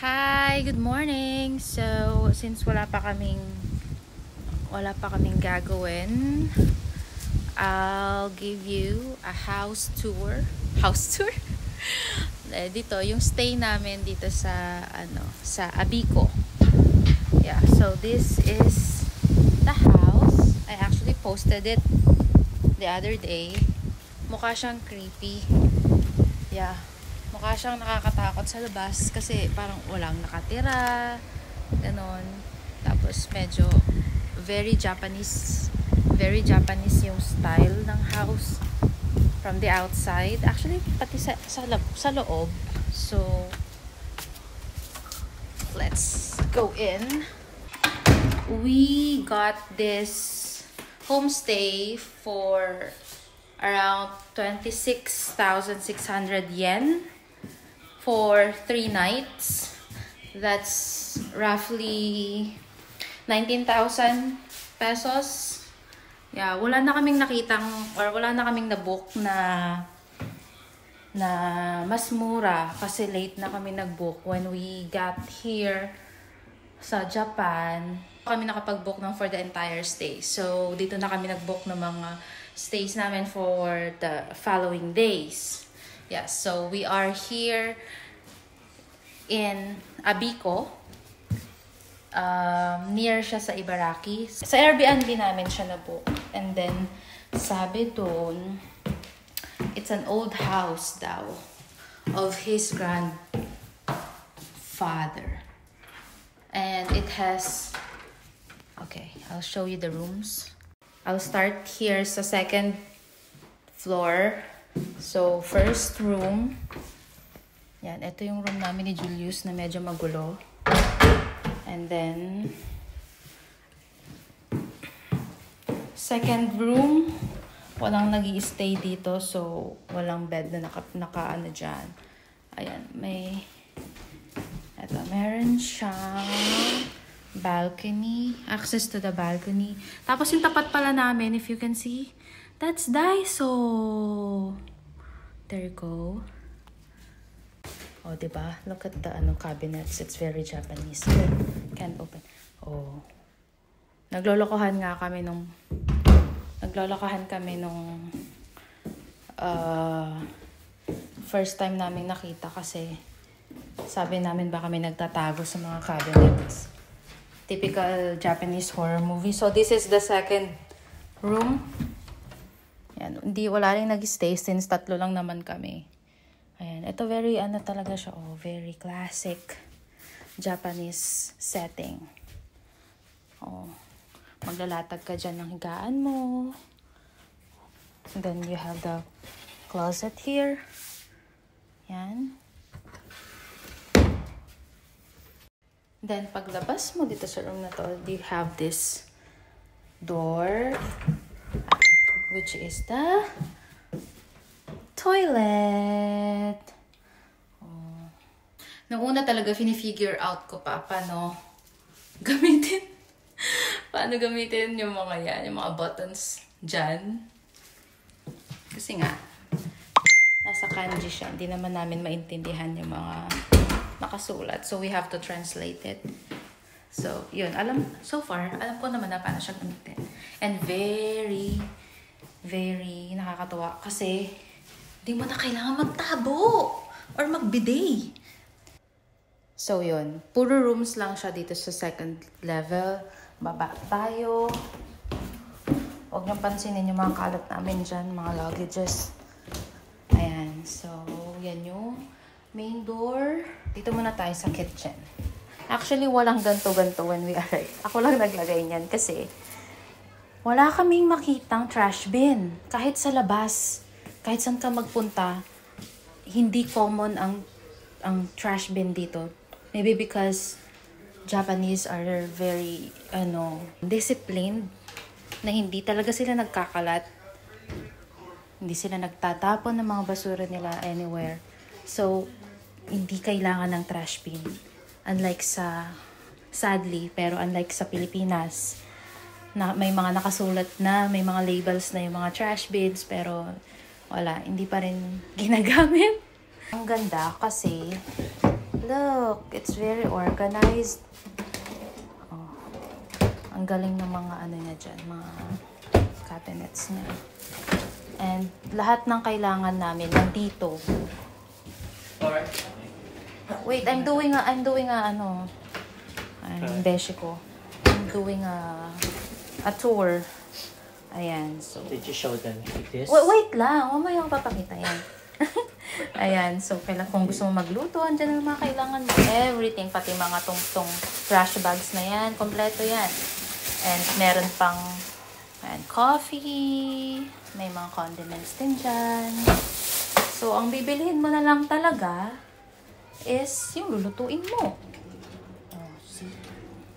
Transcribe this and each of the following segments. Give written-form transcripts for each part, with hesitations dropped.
Hi, good morning. So, since wala pa kaming gagawin, I'll give you a house tour. House tour? Dito yung stay namin dito sa sa Abico. Yeah, so this is the house. I actually posted it the other day. Mukha siyang creepy. Yeah. Mukha siyang nakakatakot sa labas kasi parang walang nakatira, ganon. Tapos medyo very Japanese yung style ng house from the outside. Actually, pati sa loob. So, let's go in. We got this homestay for around 26,600 yen. For 3 nights. That's roughly 19,000 pesos. Yeah, wala na kaming nakitang or wala na kaming na-book na mas mura kasi late na kami nag-book when we got here sa Japan. Kami nakapag-book ng for the entire stay. So, dito na kami nag-book ng mga stays namin for the following days. Yeah, so we are here in Abico. Near siya sa Ibaraki. Sa Airbnb namin siya na-book. And then, sabi doon, it's an old house daw of his grandfather. And it has, okay, I'll show you the rooms. I'll start here sa second floor. So, first room. Yan, ito yung room namin ni Julius na medyo magulo. And then, second room. Walang nag-i-stay dito. So, walang bed na naka dyan. Ayan, meron siyang balcony. Access to the balcony. Tapos yung tapat pala namin, if you can see, that's Daiso. There you go. Oh, diba? Look at the cabinets. It's very Japanese. Can't open. Oh. Naglolokohan kami nung first time namin nakita kasi sabi namin baka may nagtatago sa mga cabinets. Typical Japanese horror movie. So, this is the second room. Yan, wala rin nag-stay since 3 lang naman kami. Ayan, ito very talaga siya, very classic Japanese setting. Oh, maglalatag ka dyan ng higaan mo. And then you have the closet here. Yan. Then paglabas mo dito sa room na to, you have this door, which is the toilet. Oh. Nung una talaga, fini-figure out ko pa paano gamitin yung mga yung mga buttons dyan. Kasi nga, nasa kanji siya. Hindi naman namin maintindihan yung mga nakasulat. So, we have to translate it. So, yun. So far, alam ko naman na paano siya gamitin. And very, very nakakatuwa kasi di mo na kailangan magtabo or magbidet. So, yun. Puro rooms lang siya dito sa second level. Baba tayo. Huwag niyong pansinin yung mga kalat namin dyan, mga luggages. Ayan. So, yan yung main door. Dito muna tayo sa kitchen. Actually, walang ganto-ganto when we arrive. Ako lang naglagay niyan kasi wala kaming makitang trash bin. Kahit sa labas, kahit saan ka magpunta, hindi common ang trash bin dito. Maybe because Japanese are very, disciplined na hindi talaga sila nagkakalat. Hindi sila nagtatapon ng mga basura nila anywhere. So, hindi kailangan ng trash bin. Unlike sadly, sa Pilipinas, na may mga nakasulat na, may mga labels na yung mga trash bins, pero wala, hindi pa rin ginagamit. Ang ganda kasi Look, it's very organized. Oh, ang galing ng mga ano niya dyan, mga cabinets niya. And lahat ng kailangan namin nandito. Wait, I'm doing a beshi ko. I'm doing a tour. Ayan, so. Did you show them this? Wait lang, mamaya ko papakita yan. Ayan, so kung gusto mo magluto, andyan ang mga kailangan mo. Everything, pati mga tong trash bags na yan, kompleto yan. And meron pang coffee, may mga condiments din dyan. So, ang bibilihin mo na lang talaga is yung lulutuin mo. Oh, see?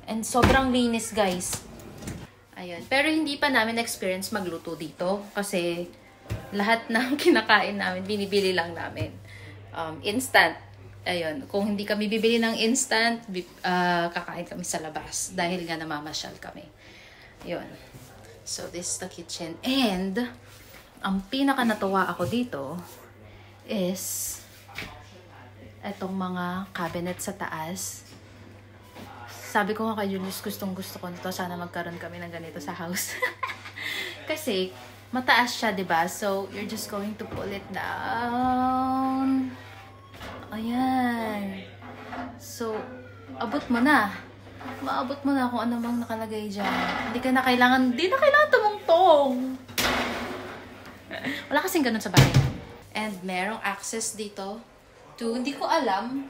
And sobrang linis, guys. Ayun. Pero hindi pa namin experience magluto dito kasi lahat ng kinakain namin, binibili lang namin. Instant. Ayun. Kung hindi kami bibili ng instant, kakain kami sa labas dahil nga namamasyal kami. Ayun. So, this is the kitchen. And, ang pinaka natuwa ako dito is etong mga cabinet sa taas. Sabi ko nga kay Julius, gustong gusto ko nito. Sana magkaroon kami ng ganito sa house. Kasi, mataas siya, diba? So, you're just going to pull it down. Ayan. So, abot mo na. Maabot mo na kung ano mang nakalagay dyan. Hindi na kailangan tumungtong. Wala kasing ganun sa bahay. And merong access dito to, hindi ko alam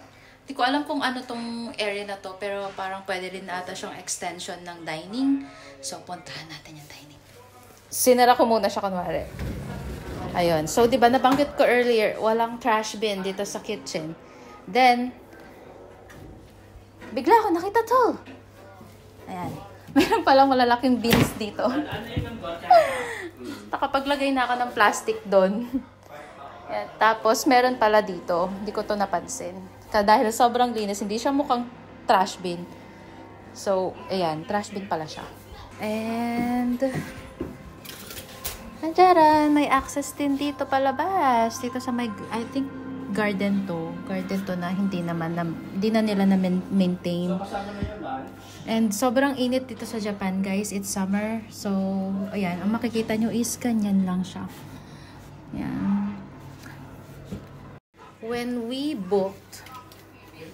kung ano tong area na to, pero parang pwede rin ata siyang extension ng dining. So, puntahan natin yung dining. Sinara ko muna siya kunwari. Ayun. So, di ba nabanggit ko earlier, walang trash bin dito sa kitchen. Then, bigla ako nakita to. Ayan. Meron palang malalaking bins dito. Nakapaglagay na ako ng plastic doon. Ayan. Tapos, meron pala dito. Hindi ko to napansin. Dahil sobrang linis, hindi siya mukhang trash bin. So, ayan. Trash bin pala siya. And, nandiyaran, may access din dito palabas. Dito sa may, I think, garden to na hindi na nila na-maintain. And sobrang init dito sa Japan, guys. It's summer. So, ayan. Ang makikita nyo is ganyan lang siya. Ayan. When we booked,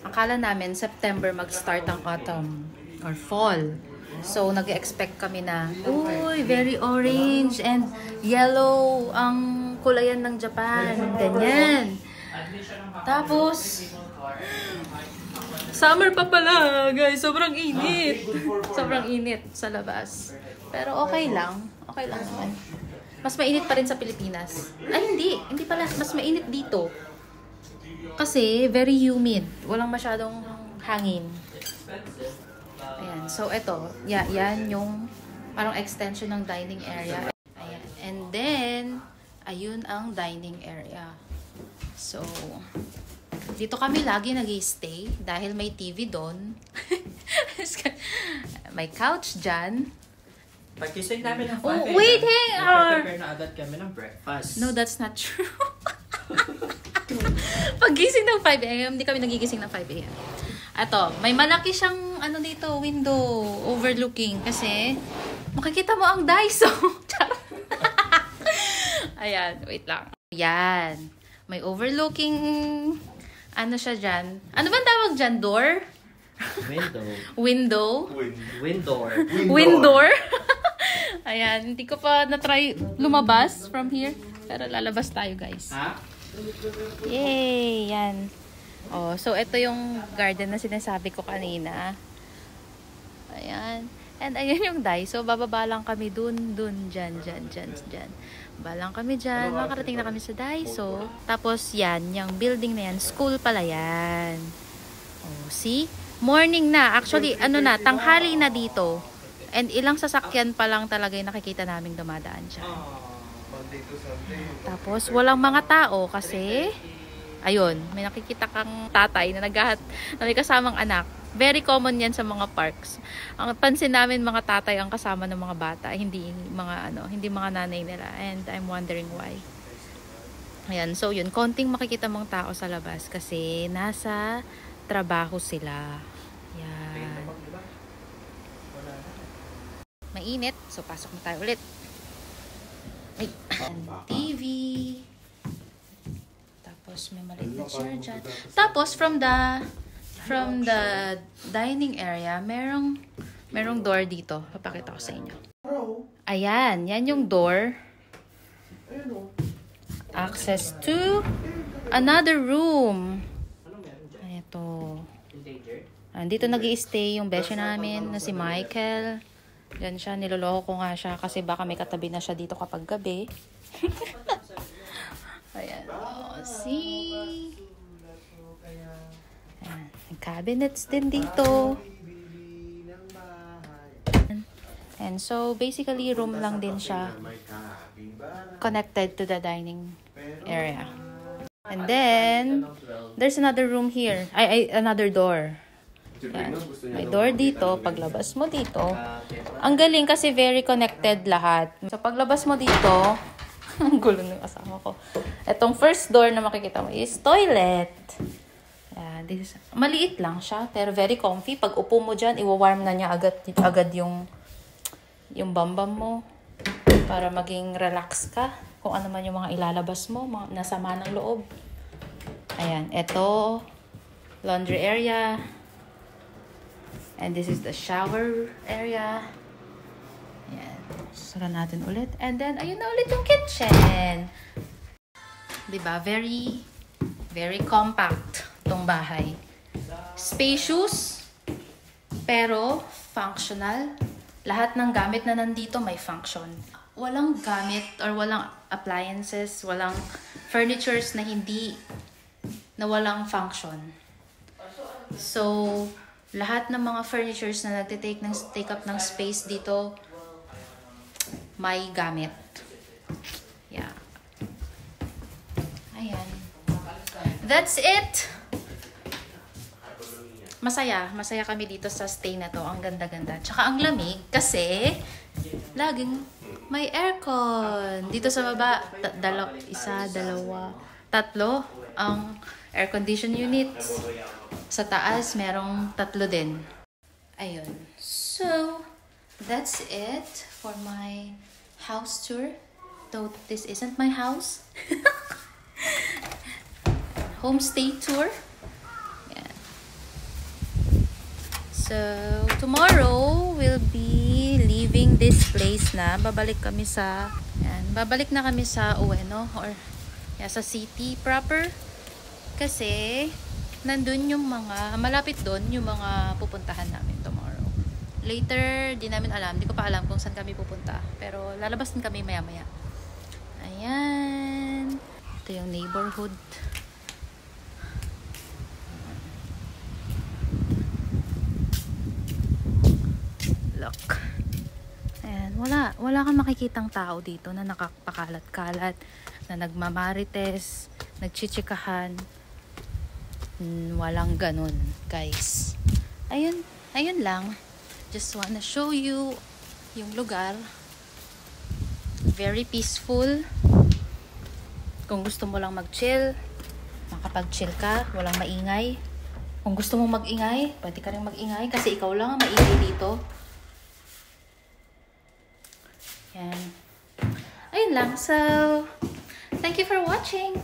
akala namin September mag-start ang autumn or fall. So, nag-expect kami na, uy, very orange and yellow ang kulayan ng Japan. Ganyan. Tapos, summer pa pala, guys. Sobrang init. Sobrang init sa labas. Pero okay lang. Okay lang naman. Mas mainit pa rin sa Pilipinas. Ay, hindi. Hindi pala. Mas mainit dito. Kasi, very humid. Walang masyadong hangin. Ayan. So, ito. Yan yung parang extension ng dining area. Ayan. And then, ayun ang dining area. So, dito kami lagi nag-i-stay dahil may TV doon. May couch dyan. Pagkising namin ng 5 Oh, wait, hang on! Prepare na agad kami ng breakfast. No, that's not true. Paggising ng 5 a.m., hindi kami nagigising ng 5 a.m. Ato, may malaki siyang ano dito, window overlooking kasi makikita mo ang Daiso. Ayan, wait lang. Yan. May overlooking ano siya dyan. Ano ba tawag dyan? Door? Window. Window. Ayan, hindi ko pa na-try lumabas from here. Pero lalabas tayo, guys. Ha? Yay! Yan. Oh, so ito yung garden na sinasabi ko kanina. Ayan. And ayan yung Daiso. Bababa lang kami dun, dyan. Balang kami dyan. Makarating na kami sa Daiso. Tapos yan, yung building na yan. School pala yan. Oh, see? Morning na. Actually, ano na, tanghali na dito. And ilang sasakyan pa lang talaga yung nakikita naming dumadaan dyan. Tapos, walang mga tao kasi, ayun, may nakikita kang tatay na may kasamang anak. Very common yan sa mga parks. Ang pansin namin, mga tatay ang kasama ng mga bata, hindi mga nanay nila. And I'm wondering why. Ayan, so yun, konting makikita mong tao sa labas kasi nasa nagtatrabaho sila. Yan. Mainit. So, pasok na tayo ulit. Ay, TV. Tapos, may maliit na chair dyan. Tapos, from the dining area, merong door dito. Papakita ko sa inyo. Ayan. Yan yung door. Access to another room. Ito. Dito nag-i-stay yung beshi namin na si Michael. Yan siya. Niloloko ko nga siya kasi baka may katabi na siya dito kapag gabi. Ayan. Oh, see? Ayan. Cabinets din dito. And so, basically, room lang din siya. Connected to the dining area. And then, there's another room here. Another door. Yan. May door dito. Paglabas mo dito. Ang galing kasi very connected lahat. So, paglabas mo dito, ang gulo ng asawa ko. Itong first door na makikita mo is toilet. Yan. Maliit lang siya, pero very comfy. Pag upo mo dyan, iwawarm na niya agad yung bambam mo. Para maging relax ka. Kung ano man yung mga ilalabas mo, nasama ng loob. Ayan, ito, laundry area. And this is the shower area. Ayan, sara natin ulit. And then, ayun na ulit yung kitchen. Diba? Very, very compact tong bahay. Spacious, pero functional. Lahat ng gamit na nandito may function. Walang gamit or walang appliances, walang furnitures na walang function. So, lahat ng mga furnitures na take up ng space dito, may gamit. Yeah. Ayan. That's it! Masaya kami dito sa stay na to. Ang ganda-ganda. Tsaka ang lamig kasi laging may aircon. Dito sa baba, tatlo ang air condition units. Sa taas, merong 3 din. Ayun. So, that's it for my house tour. Though this isn't my house. Homestay tour. So, tomorrow, we'll be leaving this place na. Babalik na kami sa Ueno or sa city proper. Kasi, nandun yung malapit doon yung mga pupuntahan namin tomorrow. Later, di namin alam. Di ko pa alam kung saan kami pupunta. Pero, lalabas din kami maya-maya. Ayan. Ito yung neighborhood. Look. Ayan, wala kang makikitang tao dito na nakapakalat-kalat, na nagmamarites, nagchichikahan. Walang ganun, guys. Ayun lang. Just wanna show you yung lugar. Very peaceful. Kung gusto mo lang mag-chill, makapag-chill ka, walang maingay. Kung gusto mo mag-ingay, pwede ka rin mag-ingay kasi ikaw lang ang maingay dito. Yan. Ayun lang. So, thank you for watching.